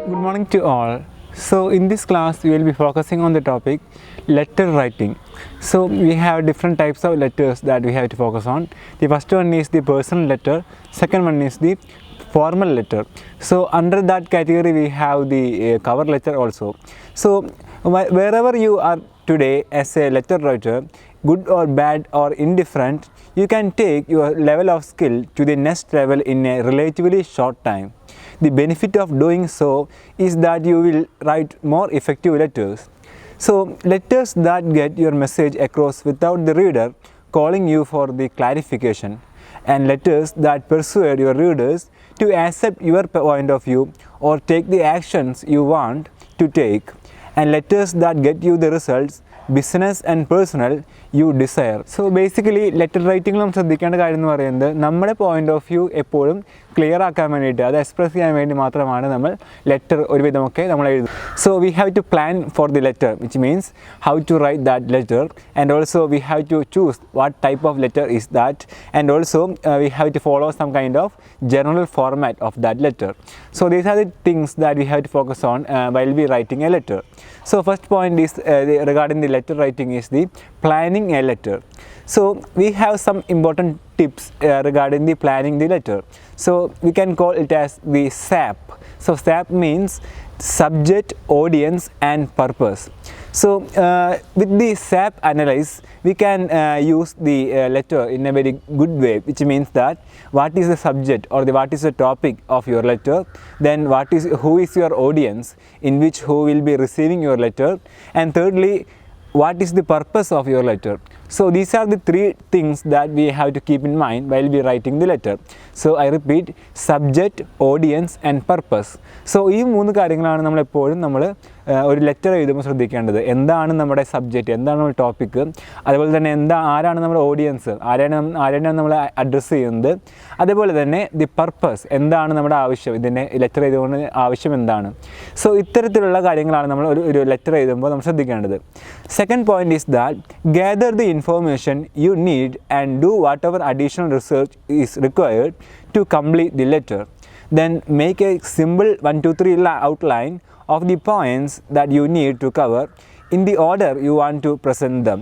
Good morning to all. So in this class we will be focusing on the topic letter writing. So we have different types of letters that we have to focus on. The first one is the personal letter, second one is the formal letter. So under that category we have the cover letter also. So wherever you are today as a letter writer, good or bad or indifferent, you can take your level of skill to the next level in a relatively short time. The benefit of doing so is that you will write more effective letters. So letters that get your message across without the reader calling you for the clarification, and letters that persuade your readers to accept your point of view or take the actions you want to take, and letters that get you the results, business and personal, you desire. So basically letter writing നാം ശ്രദ്ധിക്കേണ്ട കാര്യം എന്ന് പറയുന്നത് നമ്മുടെ point of view എപ്പോഴും clear ആക്കാൻ വേണ്ടിയിട്ട് അത് എക്സ്പ്രസ് ചെയ്യാൻ വേണ്ടി മാത്രമാണ് നമ്മൾ ലെറ്റർ ഒരുവിധമൊക്കെ നമ്മൾ എഴുതുന്നത്. So we have to plan for the letter, which means how to write that letter, and also we have to choose what type of letter is that, and also we have to follow some kind of general format of that letter. So these are the things that we have to focus on while we writing a letter. So first point is regarding the letter writing is the planning a letter. So we have some important tips regarding the planning the letter. So we can call it as the SAP. So SAP means subject, audience and purpose. So with the SAP analyze, we can use the letter in a very good way, which means that what is the subject or what is the topic of your letter, then who is your audience in which who will be receiving your letter, and thirdly what is the purpose of your letter. So these are the three things that we have to keep in mind while we writing the letter. So I repeat, subject, audience and purpose. So ഈ മൂന്ന് കാര്യങ്ങളാണ് നമ്മൾ എപ്പോഴും ഒരു letter എഴുതുമ്പോൾ ശ്രദ്ധിക്കേണ്ടത്. എന്താണ് നമ്മുടെ സബ്ജക്റ്റ്, എന്താണ് നമ്മുടെ ടോപ്പിക്ക്, അതുപോലെ തന്നെ ആരാണ് നമ്മുടെ ഓഡിയൻസ്, ആരെയാണ് നമ്മൾ അഡ്രസ്സ് ചെയ്യുന്നത്, അതേപോലെ തന്നെ ദി പർപ്പസ്, എന്താണ് നമ്മുടെ ആവശ്യം, ഇതിൻ്റെ ലെറ്റർ എഴുതുകൊണ്ട് ആവശ്യം എന്താണ്. സോ ഇത്തരത്തിലുള്ള കാര്യങ്ങളാണ് നമ്മൾ ഒരു ലെറ്റർ എഴുതുമ്പോൾ നമ്മൾ ശ്രദ്ധിക്കേണ്ടത്. Second point is that gather the information you need and do whatever additional research is required to complete the letter. Then make a simple 1, 2, 3 outline of the points that you need to cover in the order you want to present them,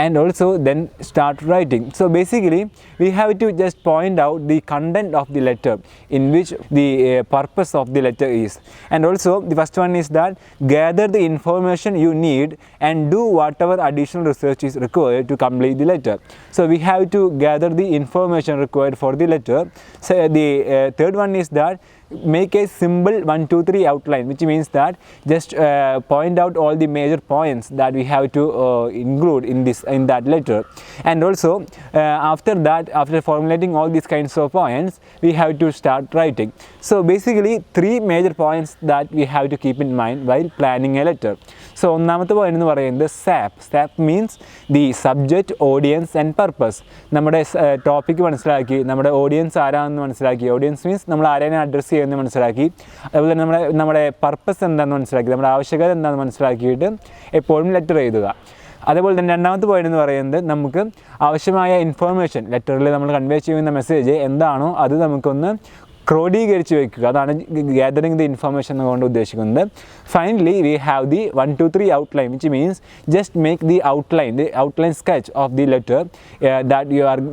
and also then start writing. So basically we have to just point out the content of the letter in which the purpose of the letter is, and also the first one is that gather the information you need and do whatever additional research is required to complete the letter. So we have to gather the information required for the letter. So the third one is that make a simple 1, 2, 3 outline, which means that just point out all the major points that we have to include in that letter, and also after that, after formulating all these kinds of points, we have to start writing. So basically 3 major points that we have to keep in mind while planning a letter. So ഒന്നാമത്തെ point എന്ന് പറയുന്നത് SAP means the subject, audience and purpose. നമ്മുടെ topic മനസ്സിലാക്കി, നമ്മുടെ audience ആരാണെന്ന് മനസ്സിലാക്കി, audience means നമ്മൾ ആരെയാണ് അഡ്രസ്സ് ചെയ്യുന്നത് മനസ്സിലാക്കി, അതുപോലെ തന്നെ നമ്മുടെ പർപ്പസ് എന്താണെന്ന് മനസ്സിലാക്കി, നമ്മുടെ ആവശ്യകത എന്താണെന്ന് മനസ്സിലാക്കിയിട്ട് എപ്പോഴും ലെറ്റർ എഴുതുക. അതേപോലെ തന്നെ രണ്ടാമത്തെ പോയിന്റ് എന്ന് പറയുന്നത് നമുക്ക് ആവശ്യമായ ഇൻഫോർമേഷൻ, ലെറ്ററിൽ നമ്മൾ കൺവേ ചെയ്യുന്ന മെസ്സേജ് എന്താണോ അത് നമുക്കൊന്ന് ക്രോഡീകരിച്ച് വയ്ക്കുക. അതാണ് ഗ്യാതറിങ് ദി ഇൻഫർമേഷൻ എന്നുകൊണ്ട് ഉദ്ദേശിക്കുന്നത്. Finally we have the 1, 2, 3 outline, which means just make the outline sketch of the letter that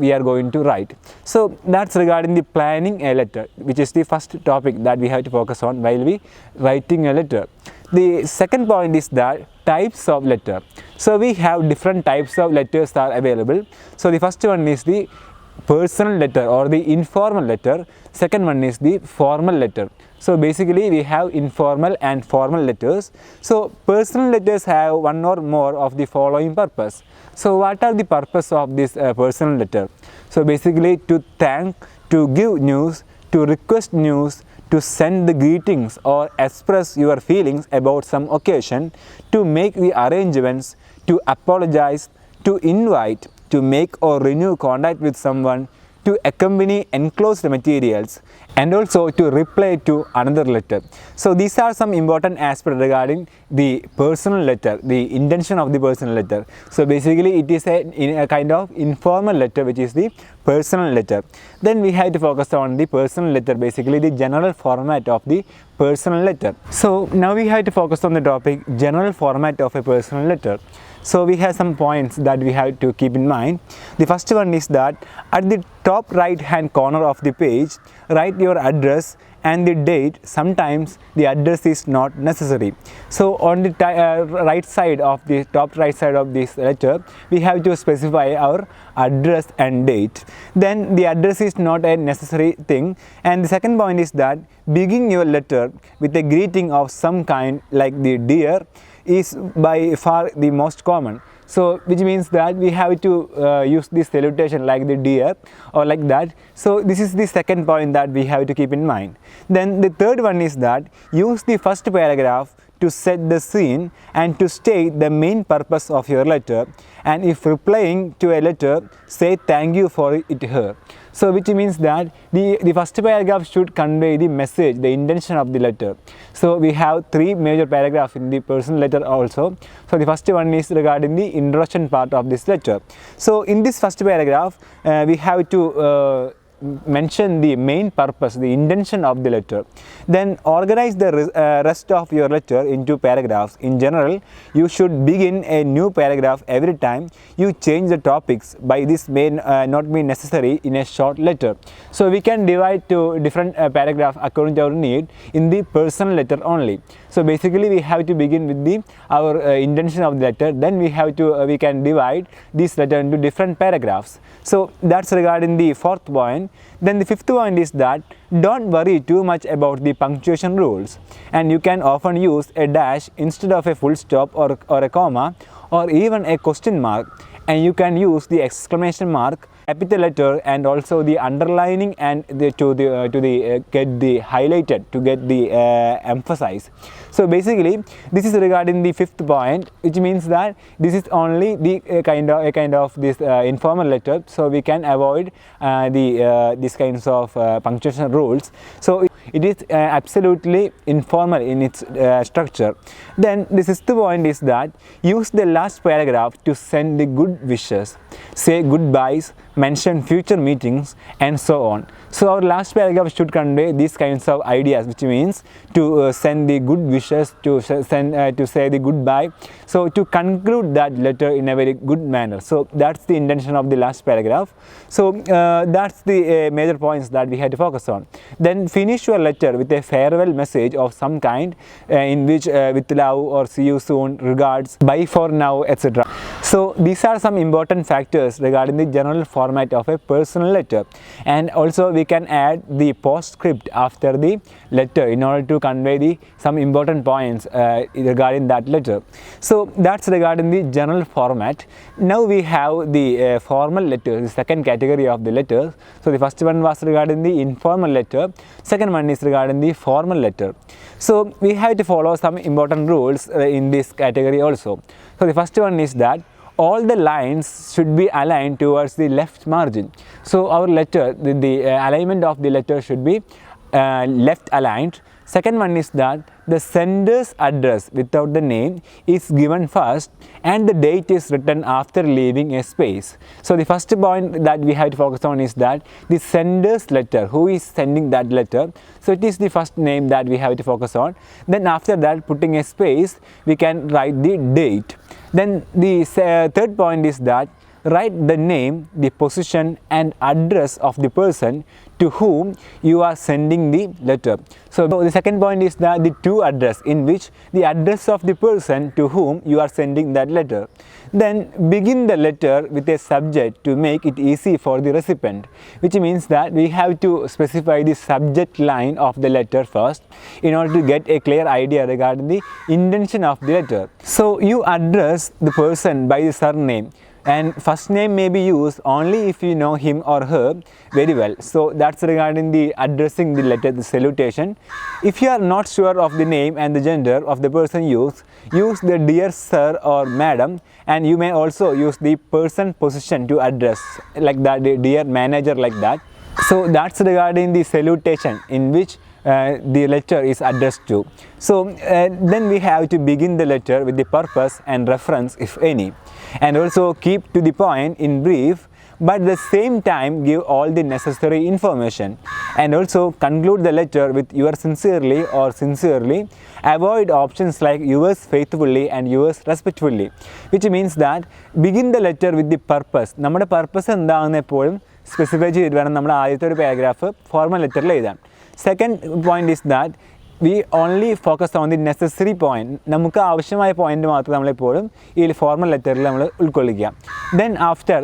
we are going to write. So that's regarding the planning a letter, which is the first topic that we have to focus on while we writing a letter. The second point is that types of letter. So we have different types of letters are available. So the first one is the personal letter or the informal letter. Second one is the formal letter. So basically we have informal and formal letters. So personal letters have one or more of the following purpose. So what are the purpose of this personal letter? So basically to thank, to give news, to request news, to send the greetings or express your feelings about some occasion, to make the arrangements, to apologize, to invite, to make or renew contact with someone, to accompany enclosed materials, and also to reply to another letter. So these are some important aspects regarding the personal letter, the intention of the personal letter. So basically it is a kind of informal letter, which is the personal letter. Then we have to focus on the personal letter, basically the general format of the personal letter. So now we have to focus on the topic general format of a personal letter. So we have some points that we have to keep in mind. The first one is that at the top right hand corner of the page, write your address and the date. Sometimes the address is not necessary. So on the right side of the top right side of this letter, we have to specify our address and date. Then the address is not a necessary thing. And the second point is that begin your letter with a greeting of some kind, like the dear is by far the most common. So which means that we have to use this salutation like the dear or like that. So this is the second point that we have to keep in mind. Then the third one is that use the first paragraph to set the scene and to state the main purpose of your letter, and if replying to a letter, say thank you for it here. So which means that the first paragraph should convey the message, the intention of the letter. So we have three major paragraphs in the personal letter also. So the first one is regarding the introduction part of this letter. So in this first paragraph, we have to mention the main purpose, the intention of the letter. Then organize the rest of your letter into paragraphs. In general, you should begin a new paragraph every time you change the topics. By this may not be necessary in a short letter. So we can divide to different paragraphs according to our need in the personal letter only. So basically we have to begin with our intention of the letter. Then we have to we can divide this letter into different paragraphs. So that's regarding the fourth point. Then the fifth point is that don't worry too much about the punctuation rules, and you can often use a dash instead of a full stop or a comma or even a question mark, and you can use the exclamation mark, capital letter, and also the underlining and get the highlighted to get the emphasize. So basically this is regarding the fifth point, which means that this is only the kind of this informal letter, so we can avoid these kinds of punctuation rules. So it is absolutely informal in its structure. Then the sixth point is that use the last paragraph to send the good wishes, say goodbyes, mention future meetings, and so on. So our last paragraph should convey these kinds of ideas, which means to send the good wishes, to say the goodbye, so to conclude that letter in a very good manner. So that's the intention of the last paragraph. So that's the major points that we had to focus on. Then finish your letter with a farewell message of some kind, in which with love or see you soon, regards, bye for now, etc. So these are some important factors regarding the general format of a personal letter. And also we can add the postscript after the letter in order to convey some important points regarding that letter. So that's regarding the general format. Now we have the formal letters, the second category of the letters. So the first one was regarding the informal letter, second one is regarding the formal letter. So we have to follow some important rules in this category also. So the first one is that all the lines should be aligned towards the left margin. So our letter, the alignment of the letter should be left aligned. Second one is that the sender's address without the name is given first and the date is written after leaving a space. So the first point that we have to focus on is that the sender's letter, who is sending that letter, so it is the first name that we have to focus on. Then after that, putting a space, we can write the date. Then the third point is that write the name, the position and address of the person to whom you are sending the letter. So the second point is that the to address, in which the address of the person to whom you are sending that letter. Then begin the letter with a subject to make it easy for the recipient, which means that we have to specify the subject line of the letter first in order to get a clear idea regarding the intention of the letter. So you address the person by the surname, and first name may be used only if you know him or her very well. So that's regarding the addressing the letter, the salutation. If you are not sure of the name and the gender of the person used, use the dear sir or madam, and you may also use the person position to address, like that, the dear manager, like that. So that's regarding the salutation in which the letter is addressed to. So then we have to begin the letter with the purpose and reference if any, and also keep to the point in brief, but at the same time give all the necessary information, and also conclude the letter with yours sincerely or sincerely. Avoid options like yours faithfully and yours respectfully, which means that begin the letter with the purpose. നമ്മുടെ purpose എന്താണെന്ന് എപ്പോഴും specify ചെയ്തിട്ട് വേണം നമ്മുടെ ആദ്യത്തെ ഒരു paragraph formal ലെറ്ററിൽ എഴുതാൻ. Second point is that we only focus on the necessary point. നമുക്ക് ആവശ്യമായ പോയിന്റ് മാത്രം നമ്മളെപ്പോഴും ഈ ഫോർമൽ ലെറ്ററിൽ നമ്മൾ ഉൾക്കൊള്ളിക്കുക. Then after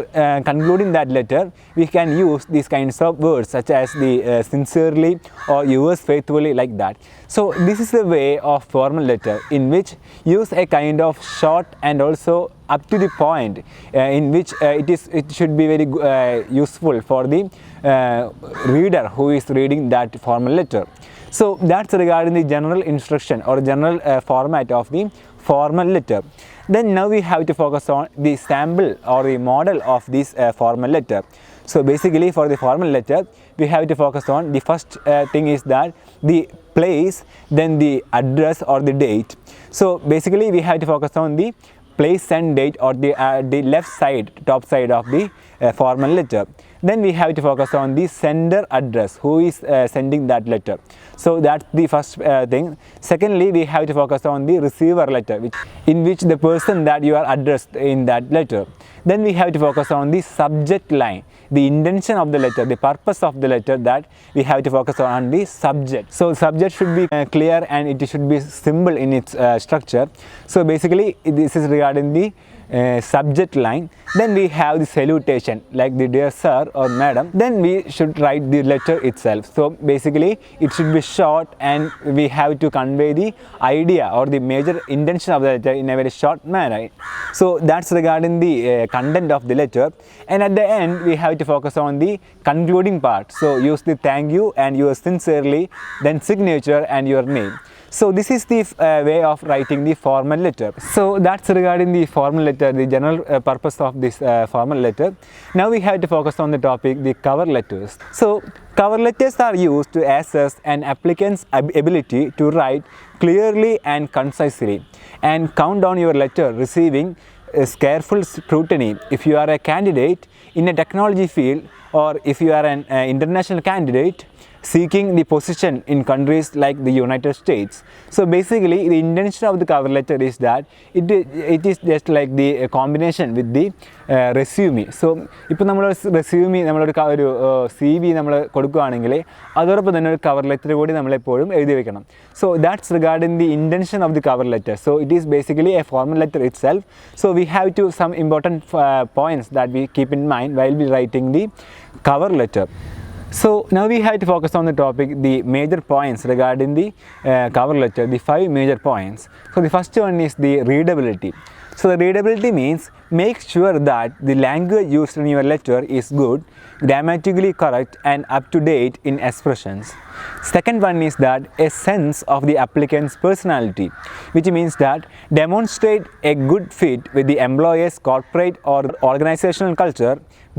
concluding that letter, we can use these kinds of words such as the sincerely or yours faithfully, like that. So this is the way of formal letter in which use a kind of short and also up to the point in which it should be very useful for the reader who is reading that formal letter. So that's regarding the general instruction or general format of the formal letter. Then now we have to focus on the sample or the model of this formal letter. So basically for the formal letter we have to focus on the first thing is that the place, then the address or the date. So basically we have to focus on the place and date or the left side, top side of the formal letter. Then we have to focus on the sender address, who is sending that letter. So that's the first thing. Secondly, we have to focus on the receiver letter, in which the person that you are addressed in that letter. Then we have to focus on the subject line, the intention of the letter, the purpose of the letter, that we have to focus on the subject. So subject should be clear and it should be simple in its structure. So basically this is regarding the subject line. Then we have the salutation, like the dear sir or madam. Then we should write the letter itself. So basically it should be short and we have to convey the idea or the major intention of the letter in a very short manner. So that's regarding the content of the letter. And at the end we have to focus on the concluding part. So use the thank you and yours sincerely, then signature and your name. So this is the way of writing the formal letter. So that's regarding the formal letter, the general purpose of this formal letter. Now we have to focus on the topic, the cover letters. So cover letters are used to assess an applicant's ability to write clearly and concisely, and count on your letter receiving careful scrutiny if you are a candidate in a technology field, or if you are an international candidate seeking the position in countries like the United States. So basically the intention of the cover letter is that it is just like the combination with the resume. So ഇപ്പോൾ നമ്മൾ resume നമ്മളൊരു CV നമ്മൾ കൊടുക്കുകയാണെങ്കിൽ അതോടൊപ്പം തന്നെ ഒരു cover letter കൂടി നമ്മളെപ്പോഴും എഴുതി വെക്കണം. So that's regarding the intention of the cover letter. So it is basically a formal letter itself. So we have to some important points that we keep in mind while we writing the cover letter. So now we have to focus on the topic, the major points regarding the cover letter, the 5 major points. So the first one is the readability. So the readability means make sure that the language used in your letter is good, grammatically correct and up to date in expressions. Second one is that a sense of the applicant's personality, which means that demonstrate a good fit with the employer's corporate or organizational culture.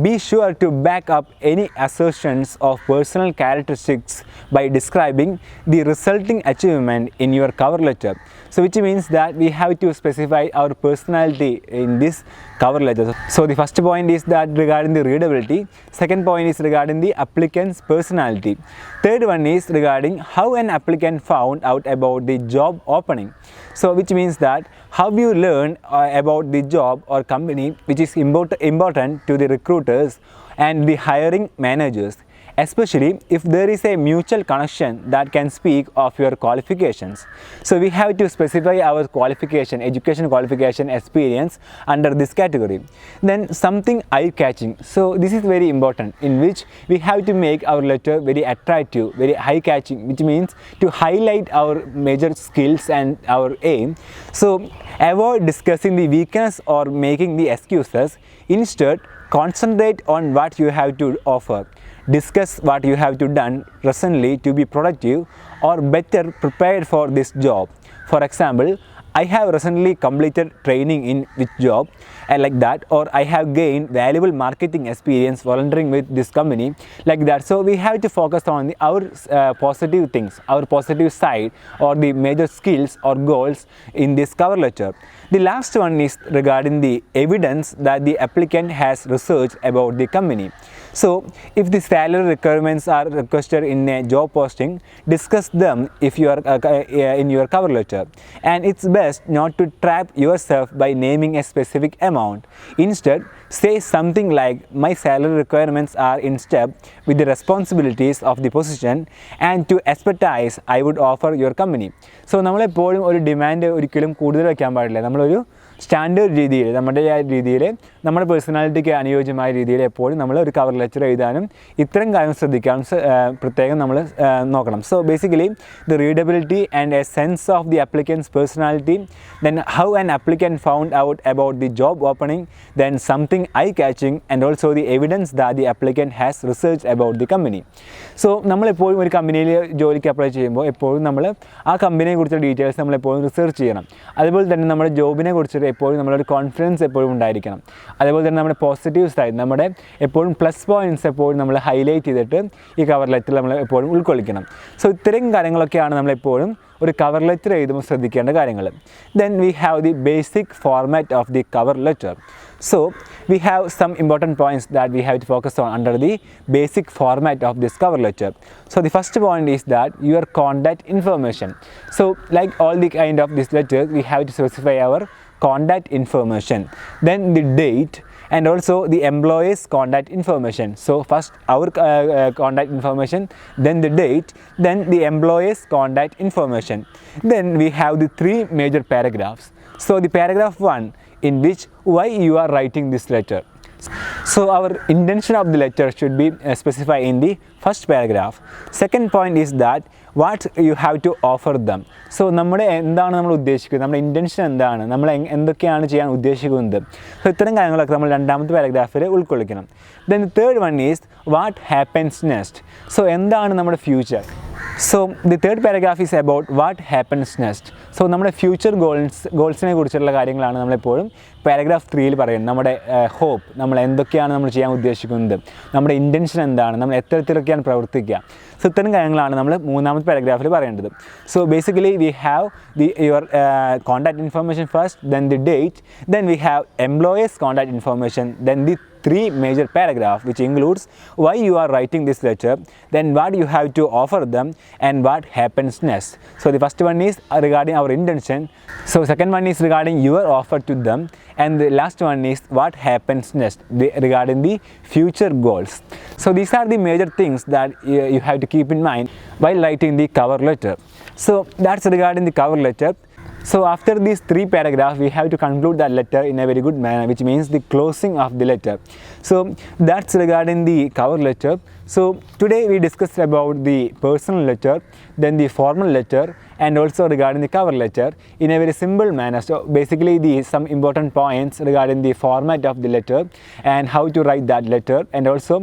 Be sure to back up any assertions of personal characteristics by describing the resulting achievement in your cover letter. So which means that we have to specify our personality in this cover letter. So the first point is that regarding the readability. Second point is regarding the applicant's personality. Third one is regarding how an applicant found out about the job opening. So which means that how you learn about the job or company, which is important to the recruiters and the hiring managers, especially if there is a mutual connection that can speak of your qualifications. So we have to specify our qualification, education qualification, experience under this category. Then something eye-catching. So this is very important, in which we have to make our letter very attractive, very eye-catching, which means to highlight our major skills and our aim. So avoid discussing the weakness or making the excuses. Instead, concentrate on what you have to offer. Discuss what you have to done recently to be productive or better prepared for this job. For example, I have recently completed training in which job, like that, or I have gained valuable marketing experience volunteering with this company, like that. So we have to focus on our positive things, our positive side, or the major skills or goals in this cover letter. The last one is regarding the evidence that the applicant has researched about the company. So if the salary requirements are requested in a job posting, discuss them if you are in your cover letter. And it's best not to trap yourself by naming a specific amount. Instead, say something like, my salary requirements are in step with the responsibilities of the position and to expertise I would offer your company. So നമ്മളെപ്പോഴും ഒരു demand ഒരിക്കലും കൂടുതൽ വയ്ക്കാൻ പാടില്ല. നമ്മളൊരു standard രീതിയിൽ നമ്മുടെ രീതിയിൽ നമ്മുടെ പേഴ്സണാലിറ്റിക്ക് അനുയോജ്യമായ രീതിയിൽ എപ്പോഴും നമ്മൾ ഒരു കവർ ലെറ്റർ എഴുതാനും ഇത്തരം കാര്യങ്ങൾ ശ്രദ്ധിക്കാനും പ്രത്യേകം നമ്മൾ നോക്കണം. So basically the readability and A sense of the applicants personality, then how an applicant found out about the job opening, then something I catching and also the evidence that the applicant has research about the company. So നമ്മളെപ്പോഴും ഒരു കമ്പനിയിൽ ജോലിക്ക് apply ചെയ്യുമ്പോൾ എപ്പോഴും നമ്മൾ ആ കമ്പനിയെ കുറിച്ചുള്ള ഡീറ്റെയിൽസ് നമ്മളെപ്പോഴും റിസർച്ച് ചെയ്യണം. അതുപോലെ തന്നെ നമ്മുടെ ജോബിനെ കുറിച്ച് എപ്പോഴും നമ്മളൊരു കോൺഫിഡൻസ് എപ്പോഴും ഉണ്ടായിരിക്കണം. അതേപോലെ തന്നെ നമ്മുടെ പോസിറ്റീവ് സൈഡ്, നമ്മുടെ എപ്പോഴും പ്ലസ് പോയിൻറ്റ്സ് എപ്പോഴും നമ്മൾ ഹൈലൈറ്റ് ചെയ്തിട്ട് ഈ കവർ ലെറ്ററിൽ നമ്മൾ എപ്പോഴും ഉൾക്കൊള്ളിക്കണം. സോ ഇത്രയും കാര്യങ്ങളൊക്കെയാണ് നമ്മളെപ്പോഴും ഒരു കവർ ലെറ്റർ എഴുതുമ്പോൾ ശ്രദ്ധിക്കേണ്ട കാര്യങ്ങൾ. Then we have the basic format of the cover letter. So we have some important points that we have to focus on under the basic format of this cover letter. So the first point is that your contact information. So like all the kind of this letter, we have to specify our contact information, then the date, and also the employee's contact information. So first our contact information, then the date, then the employee's contact information. Then we have the three major paragraphs. So the paragraph 1, in which why you are writing this letter. So our intention of the letter should be specified in the first paragraph. Second point is that what you have to offer them. So നമ്മുടെ എന്താണ് നമ്മൾ ഉദ്ദേശിക്കുന്നത്, നമ്മുടെ intention എന്താണ്, നമ്മൾ എന്തൊക്കെയാണ് ചെയ്യാൻ ഉദ്ദേശിക്കുന്നത്. സോ ഇത്തരം കാര്യങ്ങളൊക്കെ നമ്മൾ രണ്ടാമത്തെ പാരഗ്രാഫിൽ ഉൾക്കൊള്ളിക്കണം. Then third one is what happens next. So എന്താണ് നമ്മുടെ future. So the third paragraph is about what happens next. So നമ്മുടെ ഫ്യൂച്ചർ ഗോൾസിനെ കുറിച്ചുള്ള കാര്യങ്ങളാണ് നമ്മളെപ്പോഴും പാരഗ്രാഫ് 3യിൽ പറയുന്നത്. നമ്മുടെ ഹോപ്പ്, നമ്മൾ എന്തൊക്കെയാണ് നമ്മൾ ചെയ്യാൻ ഉദ്ദേശിക്കുന്നത്, നമ്മുടെ ഇൻറ്റൻഷൻ എന്താണ്, നമ്മൾ എത്തരത്തിലൊക്കെയാണ് പ്രവർത്തിക്കുക. സോ ഇത്തരം കാര്യങ്ങളാണ് നമ്മൾ മൂന്നാമത്തെ പാരഗ്രാഫിൽ പറയേണ്ടത്. So basically we have your contact information first, then the date, then we have employers contact information, then the three major paragraph which includes why you are writing this letter, then what you have to offer them, and what happens next. So the first one is regarding our intention. So second one is regarding your offer to them, and the last one is what happens next, regarding the future goals. So these are the major things that you have to keep in mind while writing the cover letter. So that's regarding the cover letter. So after these three paragraphs, we have to conclude that letter in a very good manner, which means the closing of the letter. So that's regarding the cover letter. So today we discussed about the personal letter, then the formal letter, and also regarding the cover letter in a very simple manner. So basically some important points regarding the format of the letter and how to write that letter, and also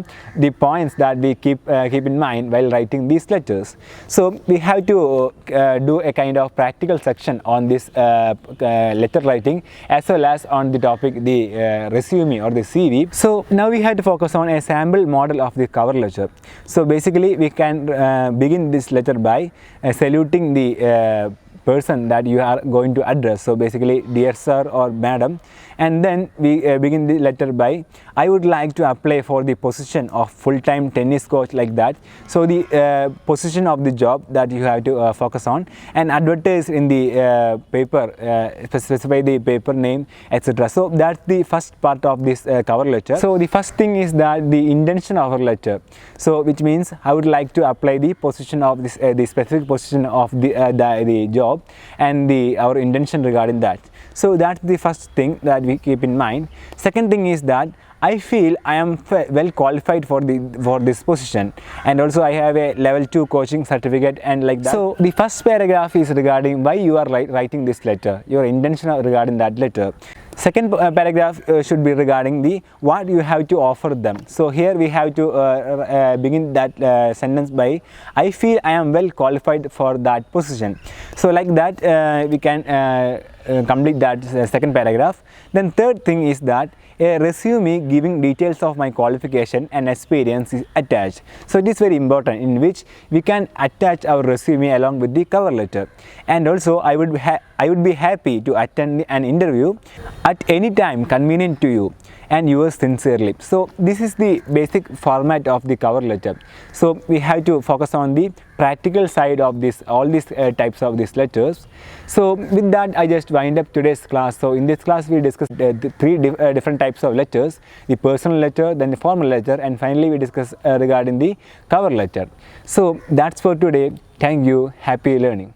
the points that we keep in mind while writing these letters. So we have to do a kind of practical section on this letter writing, as well as on the topic the resume or the CV. So now we have to focus on a sample model of the cover letter. So basically we can begin this letter by saluting the person that you are going to address. So basically, dear sir or madam, and then we begin the letter by, I would like to apply for the position of full-time tennis coach, like that. So the position of the job that you have to focus on, and advertise in the paper, specify the paper name, etc. So that's the first part of this cover letter. So the first thing is that the intention of our letter. So which means I would like to apply the position of this the specific position of the job, and our intention regarding that. So that's the first thing that we keep in mind. Second thing is that I feel I am well qualified for this position, and also I have a level 2 coaching certificate, and like that. So the first paragraph is regarding why you are writing this letter, your intention regarding that letter. Second paragraph should be regarding what you have to offer them. So here we have to begin that sentence by, I feel I am well qualified for that position. So like that we can complete that second paragraph. Then third thing is that a resume giving details of my qualification and experience is attached. So it is very important, in which we can attach our resume along with the cover letter. And also I would be happy to attend an interview at any time convenient to you, and yours sincerely. So this is the basic format of the cover letter. So we have to focus on the practical side of this, all these types of these letters. So with that, I just wind up today's class. So in this class we discussed the three different types of letters: the personal letter, then the formal letter, and finally we discussed regarding the cover letter. So that's for today. Thank you. Happy learning.